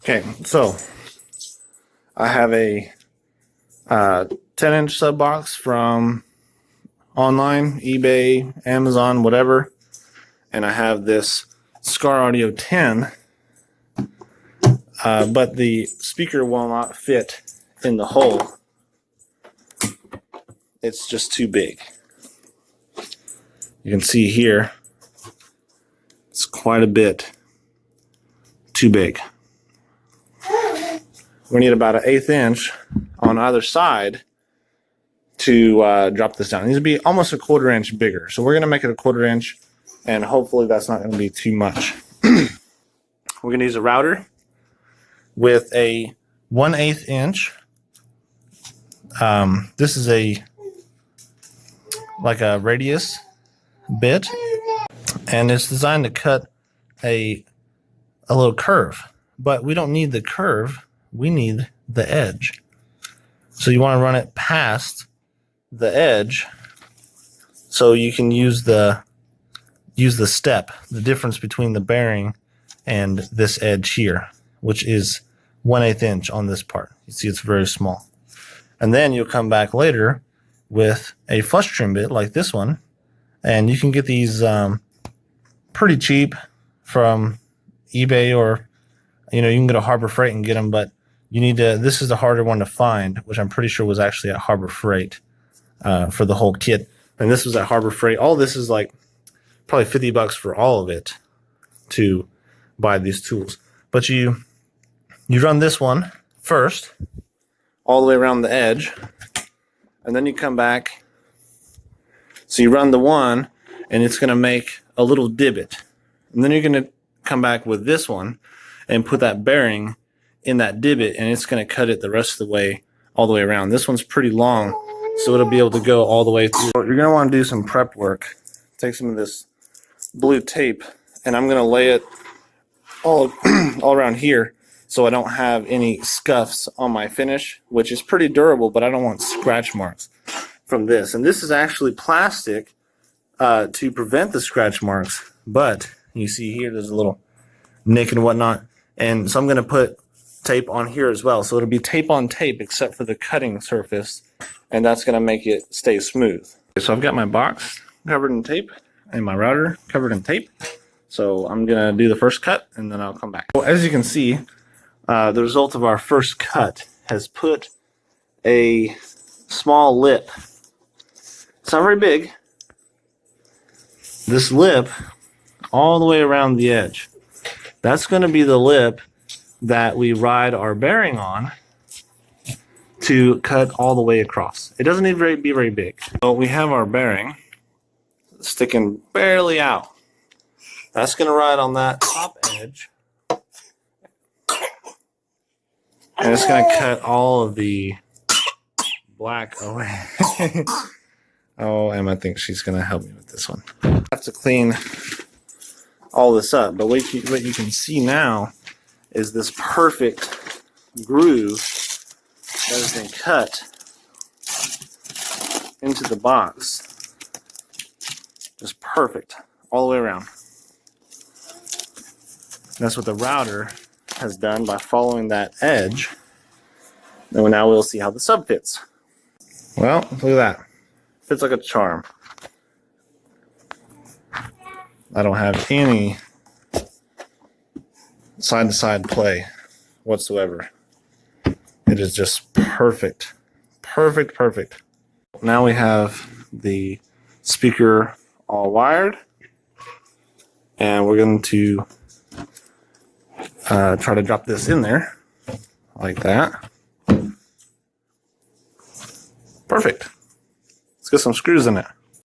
Okay, so I have a 10-inch sub box from online, eBay, Amazon, whatever, and I have this Scar Audio 10, but the speaker will not fit in the hole. It's just too big. You can see here, it's quite a bit too big. We need about an 1/8 inch on either side to drop this down. It needs to be almost a 1/4 inch bigger. So we're going to make it a 1/4 inch, and hopefully that's not going to be too much. We're going to use a router with a 1/8 inch. This is like a radius bit, and it's designed to cut a little curve, but we don't need the curve. We need the edge. So you want to run it past the edge so you can use the step, the difference between the bearing and this edge here, which is 1/8 inch on this part. You see it's very small. And then you'll come back later with a flush trim bit like this one, and you can get these pretty cheap from eBay, or you can go to Harbor Freight and get them, but you need to, this is the harder one to find, which I'm pretty sure was actually at Harbor Freight for the whole kit. And this was at Harbor Freight. All this is like probably $50 for all of it to buy these tools. But you run this one first all the way around the edge, and then you come back. So you run the one, and it's going to make a little divot. And then you're going to come back with this one and put that bearing in that divot, and it's going to cut it the rest of the way, all the way around. This one's pretty long, so it'll be able to go all the way through. You're going to want to do some prep work. Take some of this blue tape, and I'm going to lay it all around here so I don't have any scuffs on my finish, which is pretty durable, but I don't want scratch marks from this. And this is actually plastic to prevent the scratch marks, but you see here there's a little nick and whatnot, and so I'm going to put tape on here as well, so it'll be tape on tape except for the cutting surface, and that's going to make it stay smooth. So I've got my box covered in tape and my router covered in tape, so I'm going to do the first cut and then I'll come back. Well, as you can see, the result of our first cut has put a small lip. It's not very big. This lip all the way around the edge. That's going to be the lip that we ride our bearing on to cut all the way across. It doesn't need to be very big. So we have our bearing sticking barely out. That's going to ride on that top edge, and it's going to cut all of the black away. Oh, Emma thinks she's going to help me with this one. I have to clean all this up, but what you can see now is this perfect groove that has been cut into the box. Just perfect all the way around. And that's what the router has done by following that edge. And now we'll see how the sub fits. Well, look at that. Fits like a charm. I don't have any side-to-side play whatsoever. It is just perfect. Perfect, perfect. Now we have the speaker all wired, and we're going to try to drop this in there like that. Perfect. Let's get some screws in it.